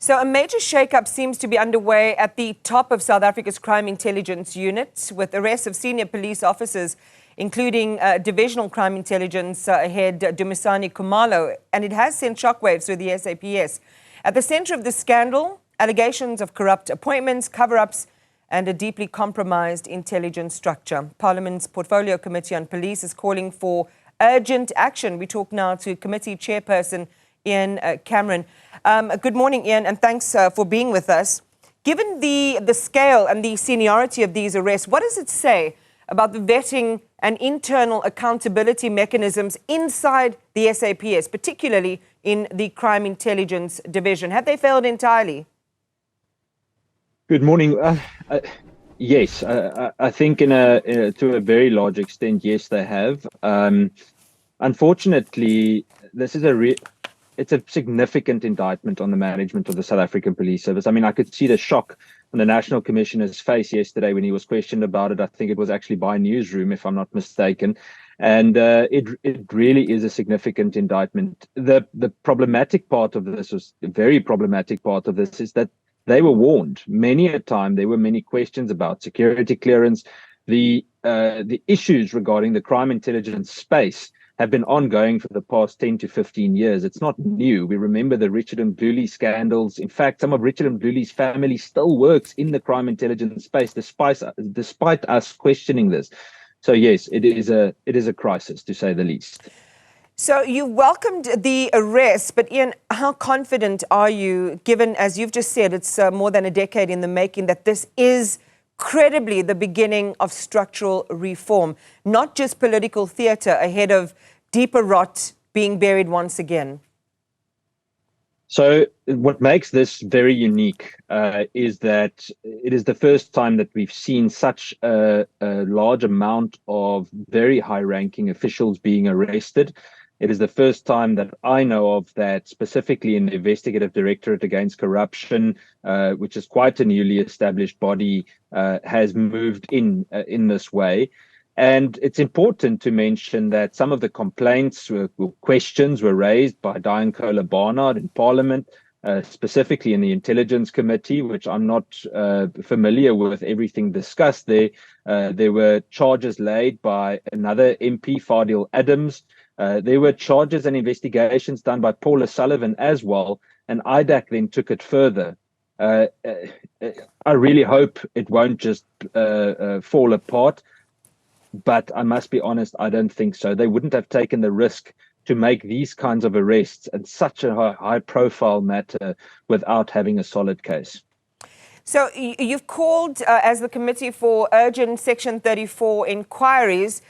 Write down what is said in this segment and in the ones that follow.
So a major shake-up seems to be underway at the top of South Africa's Crime Intelligence Unit, with arrests of senior police officers, including divisional crime intelligence head Dumisani Khumalo, and it has sent shockwaves through the SAPS. At the centre of the scandal, allegations of corrupt appointments, cover-ups, and a deeply compromised intelligence structure. Parliament's Portfolio Committee on Police is calling for urgent action. We talk now to committee chairperson Ian Cameron. Good morning, Ian, and thanks for being with us. Given the scale and the seniority of these arrests, what does it say about the vetting and internal accountability mechanisms inside the SAPS, particularly in the Crime Intelligence Division? Have they failed entirely? Good morning. Yes, I think to a very large extent, yes, they have. Unfortunately, this is it's a significant indictment on the management of the South African Police Service. I mean, I could see the shock on the National Commissioner's face yesterday when he was questioned about it. I think it was actually by Newzroom, if I'm not mistaken. And it really is a significant indictment. The problematic part of this, was a very problematic part of this, is that they were warned. Many a time there were many questions about security clearance. The issues regarding the crime intelligence space have been ongoing for the past 10 to 15 years. It's not new. We remember the Richard Mdluli scandals. In fact, some of Richard Mdluli's family still works in the crime intelligence space, despite us questioning this. So yes, it is a crisis, to say the least. So you welcomed the arrest, but Ian, how confident are you, given, as you've just said, it's more than a decade in the making, that this is credibly the beginning of structural reform, not just political theatre ahead of deeper rot being buried once again? So what makes this very unique is that it is the first time that we've seen such a large amount of very high-ranking officials being arrested. It is the first time that I know of that, specifically in the Investigative Directorate Against Corruption, which is quite a newly established body, has moved in this way. And it's important to mention that some of the complaints questions were raised by Diane Kohler-Barnard in Parliament, specifically in the Intelligence Committee, which I'm not familiar with everything discussed there. There were charges laid by another MP, Fadil Adams. There were charges and investigations done by Paula Sullivan as well, and IDAC then took it further. I really hope it won't just fall apart, but I must be honest, I don't think so. They wouldn't have taken the risk to make these kinds of arrests and such a high-profile matter without having a solid case. So you've called, as the committee, for urgent Section 34 inquiries.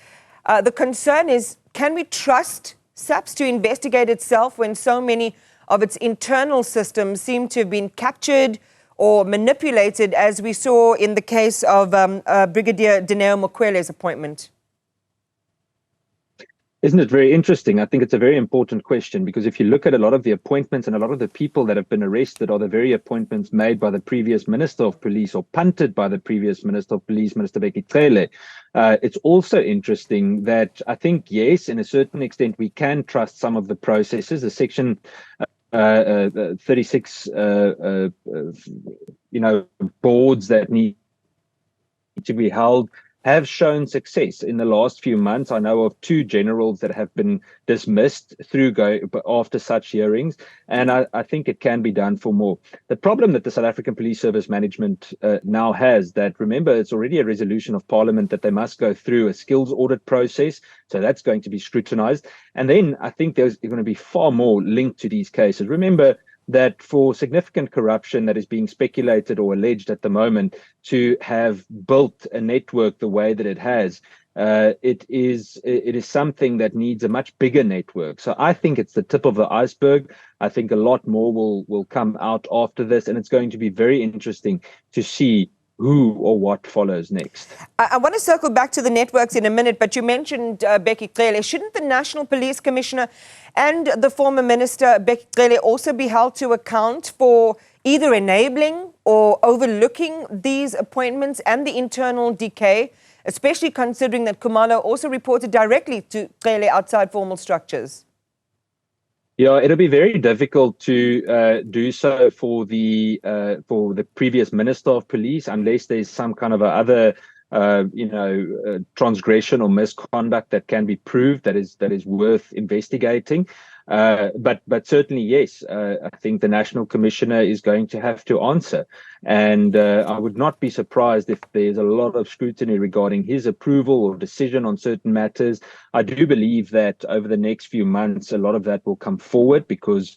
The concern is, can we trust SAPS to investigate itself when so many of its internal systems seem to have been captured or manipulated, as we saw in the case of Brigadier Dineo Mukwele's appointment? Isn't it very interesting? I think it's a very important question, because if you look at a lot of the appointments and a lot of the people that have been arrested are the very appointments made by the previous Minister of Police or punted by the previous Minister of Police, Minister Cele. It's also interesting that I think, yes, in a certain extent, we can trust some of the processes. The Section 36, boards that need to be held have shown success in the last few months. I know of 2 generals that have been dismissed after such hearings, and I think it can be done for more. The problem that the South African Police Service management now has, that, remember, it's already a resolution of Parliament that they must go through a skills audit process, so that's going to be scrutinized. And then I think there's going to be far more linked to these cases. Remember that for significant corruption that is being speculated or alleged at the moment to have built a network the way that it has, it is something that needs a much bigger network. So I think it's the tip of the iceberg. I think a lot more will come out after this, and it's going to be very interesting to see who or what follows next. I want to circle back to the networks in a minute, but you mentioned Becky Cele. Shouldn't the National Police Commissioner and the former Minister, Becky Cele, also be held to account for either enabling or overlooking these appointments and the internal decay, especially considering that Khumalo also reported directly to Cele outside formal structures? Yeah, it'll be very difficult to do so for the previous Minister of Police, unless there's some kind of a other transgression or misconduct that can be proved that is worth investigating. But certainly, yes, I think the National Commissioner is going to have to answer. And I would not be surprised if there's a lot of scrutiny regarding his approval or decision on certain matters. I do believe that over the next few months, a lot of that will come forward, because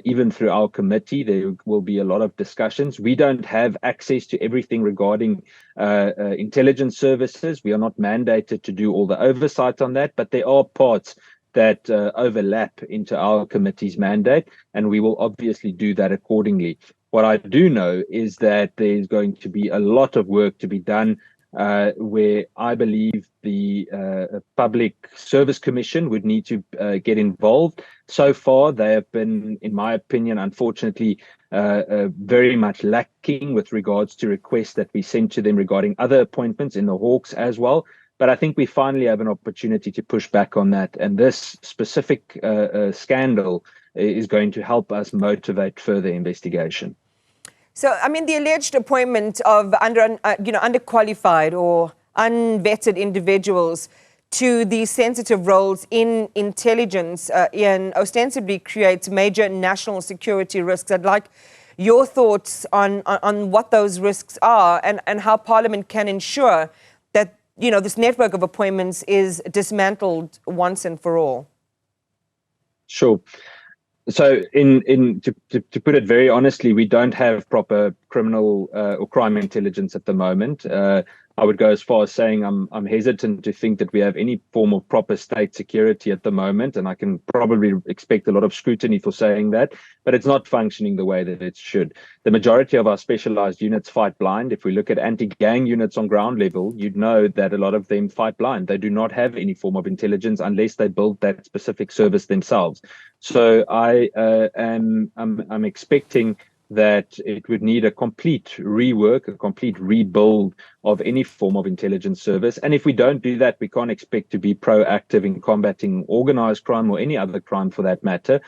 even through our committee, there will be a lot of discussions. We don't have access to everything regarding intelligence services. We are not mandated to do all the oversight on that, but there are parts that overlap into our committee's mandate, and we will obviously do that accordingly. What I do know is that there's going to be a lot of work to be done, where I believe the Public Service Commission would need to get involved. So far, they have been, in my opinion, unfortunately, very much lacking with regards to requests that we sent to them regarding other appointments in the Hawks as well. But I think we finally have an opportunity to push back on that. And this specific scandal is going to help us motivate further investigation. So, I mean, the alleged appointment of underqualified or unvetted individuals to these sensitive roles in intelligence, Ian, ostensibly creates major national security risks. I'd like your thoughts on what those risks are, and how Parliament can ensure that, this network of appointments is dismantled once and for all. Sure. So, to put it very honestly, we don't have proper criminal or crime intelligence at the moment. I would go as far as saying I'm hesitant to think that we have any form of proper state security at the moment, and I can probably expect a lot of scrutiny for saying that, but it's not functioning the way that it should. The majority of our specialized units fight blind. If we look at anti-gang units on ground level, you'd know that a lot of them fight blind. They do not have any form of intelligence unless they build that specific service themselves. So I'm expecting that it would need a complete rework, a complete rebuild of any form of intelligence service. And if we don't do that, we can't expect to be proactive in combating organized crime or any other crime for that matter.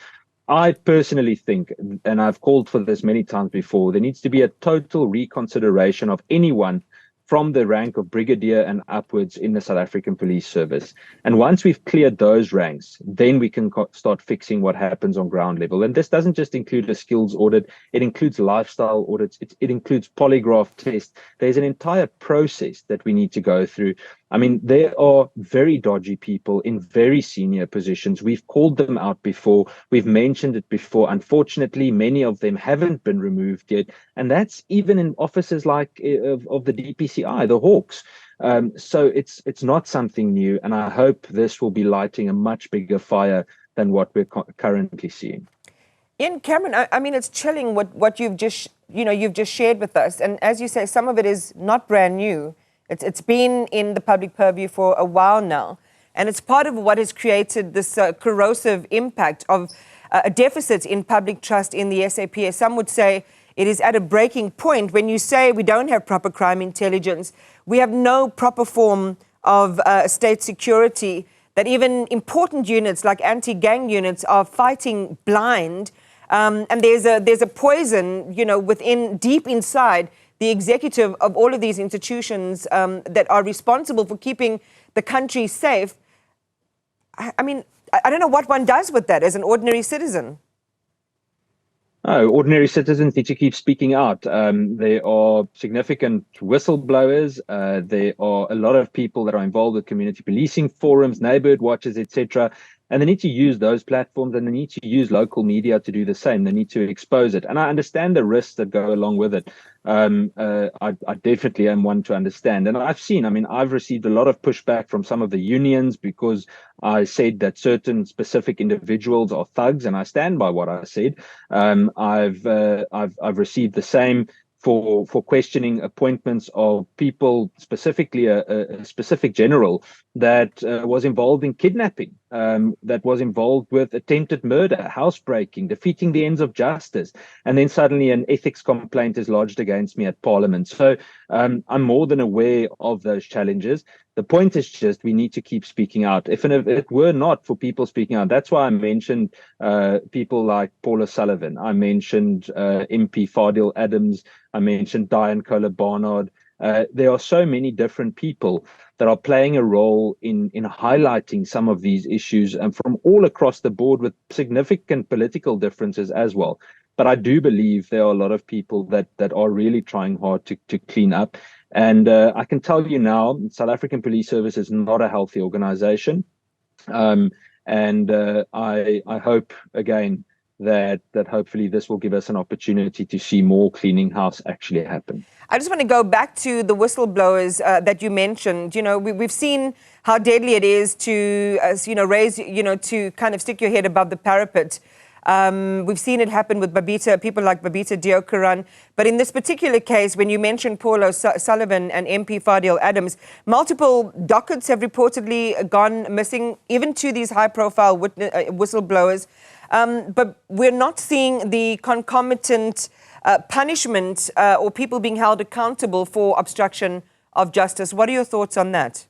I personally think, and I've called for this many times before, there needs to be a total reconsideration of anyone from the rank of brigadier and upwards in the South African Police Service. And once we've cleared those ranks, then we can start fixing what happens on ground level. And this doesn't just include a skills audit, it includes lifestyle audits, it includes polygraph tests. There's an entire process that we need to go through. I mean, there are very dodgy people in very senior positions. We've called them out before. We've mentioned it before. Unfortunately, many of them haven't been removed yet. And that's even in offices like of the DPCI, the Hawks. So it's not something new. And I hope this will be lighting a much bigger fire than what we're currently seeing. Ian, Cameron, I mean, it's chilling what you've just shared with us. And as you say, some of it is not brand new. It's been in the public purview for a while now, and it's part of what has created this corrosive impact of a deficit in public trust in the SAPS. Some would say it is at a breaking point. When you say we don't have proper crime intelligence, we have no proper form of state security, that even important units like anti-gang units are fighting blind, and there's a poison, within, deep inside the executive of all of these institutions that are responsible for keeping the country safe. I mean, I don't know what one does with that as an ordinary citizen. Oh, ordinary citizens need to keep speaking out. There are significant whistleblowers. There are a lot of people that are involved with community policing forums, neighborhood watches, etc. And they need to use those platforms, and they need to use local media to do the same. They need to expose it. And I understand the risks that go along with it. I definitely am one to understand. And I've received a lot of pushback from some of the unions because I said that certain specific individuals are thugs, and I stand by what I said. I've received the same for questioning appointments of people, specifically a specific general that was involved in kidnapping, that was involved with attempted murder, housebreaking, defeating the ends of justice. And then suddenly an ethics complaint is lodged against me at Parliament. So I'm more than aware of those challenges. The point is just we need to keep speaking out. If it were not for people speaking out, that's why I mentioned people like Paula Sullivan. I mentioned MP Fadil Adams. I mentioned Diane Kohler Barnard. There are so many different people that are playing a role in highlighting some of these issues, and from all across the board with significant political differences as well. But I do believe there are a lot of people that are really trying hard to clean up. And I can tell you now, South African Police Service is not a healthy organization. I hope, again, that hopefully this will give us an opportunity to see more cleaning house actually happen. I just want to go back to the whistleblowers that you mentioned. You know, we've seen how deadly it is to, to kind of stick your head above the parapet. We've seen it happen with people like Babita Deokaran. But in this particular case, when you mentioned Paul Sullivan and MP Fadil Adams, multiple dockets have reportedly gone missing, even to these high-profile whistleblowers. But we're not seeing the concomitant punishment or people being held accountable for obstruction of justice. What are your thoughts on that?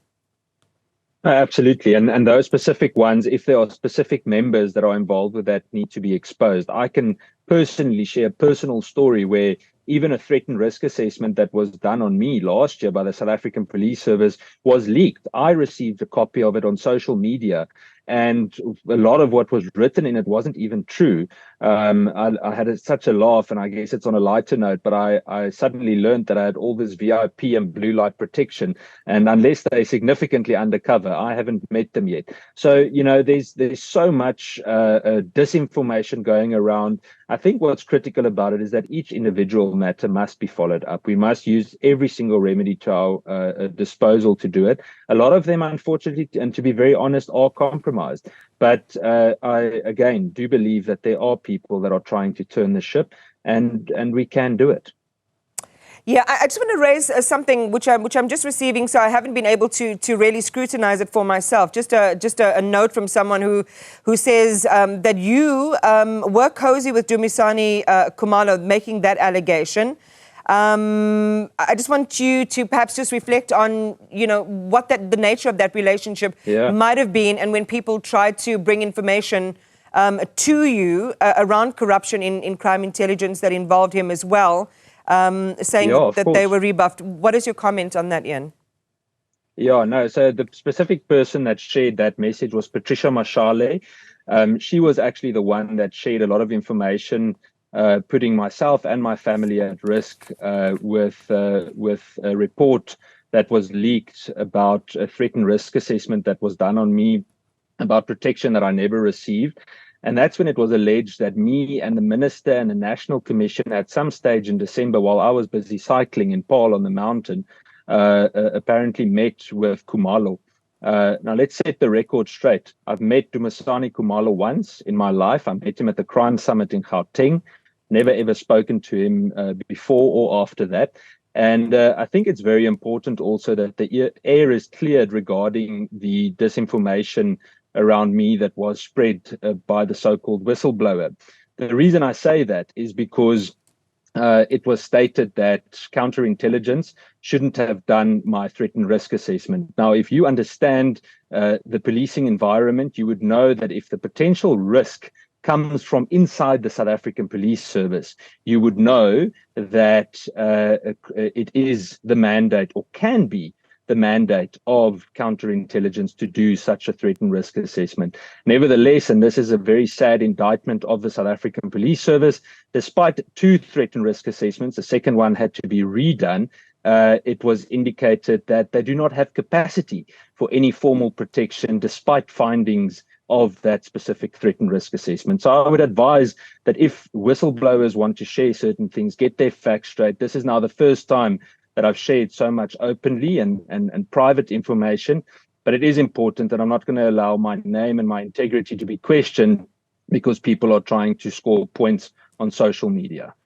Absolutely. And those specific ones, if there are specific members that are involved with that, need to be exposed. I can personally share a personal story where even a threat and risk assessment that was done on me last year by the South African Police Service was leaked. I received a copy of it on social media, and a lot of what was written in it wasn't even true. I had such a laugh, and I guess it's on a lighter note, but I suddenly learned that I had all this VIP and blue light protection, and unless they're significantly undercover, I haven't met them yet. So, you know, there's so much disinformation going around. I think what's critical about it is that each individual matter must be followed up. We must use every single remedy to our disposal to do it. A lot of them, unfortunately, and to be very honest, are compromised. But I, again, do believe that there are people that are trying to turn the ship, and we can do it. Yeah, I just want to raise something which I'm just receiving, so I haven't been able to really scrutinize it for myself. Just a note from someone who says that you were cozy with Dumisani Khumalo, making that allegation. I just want you to perhaps just reflect on, you know, what the nature of that relationship might have been, and when people tried to bring information to you around corruption in crime intelligence that involved him as well. Saying that they were rebuffed. What is your comment on that, Ian? Yeah, no, so the specific person that shared that message was Patricia Mashale. She was actually the one that shared a lot of information, putting myself and my family at risk with a report that was leaked about a threat and risk assessment that was done on me about protection that I never received. And that's when it was alleged that me and the minister and the National Commission at some stage in December, while I was busy cycling in Paarl on the mountain, apparently met with Khumalo. Now, let's set the record straight. I've met Dumisani Khumalo once in my life. I met him at the Crime Summit in Gauteng. Never ever spoken to him before or after that. And I think it's very important also that the air is cleared regarding the disinformation around me that was spread by the so-called whistleblower. The reason I say that is because it was stated that counterintelligence shouldn't have done my threat and risk assessment. Now, if you understand the policing environment, you would know that if the potential risk comes from inside the South African Police Service, you would know that it is the mandate, or can be the mandate, of counterintelligence to do such a threat and risk assessment. Nevertheless, and this is a very sad indictment of the South African Police Service, despite 2 threat and risk assessments, the second one had to be redone. It was indicated that they do not have capacity for any formal protection despite findings of that specific threat and risk assessment. So I would advise that if whistleblowers want to share certain things, get their facts straight. This is now the first time that I've shared so much openly and private information, but it is important that I'm not going to allow my name and my integrity to be questioned because people are trying to score points on social media.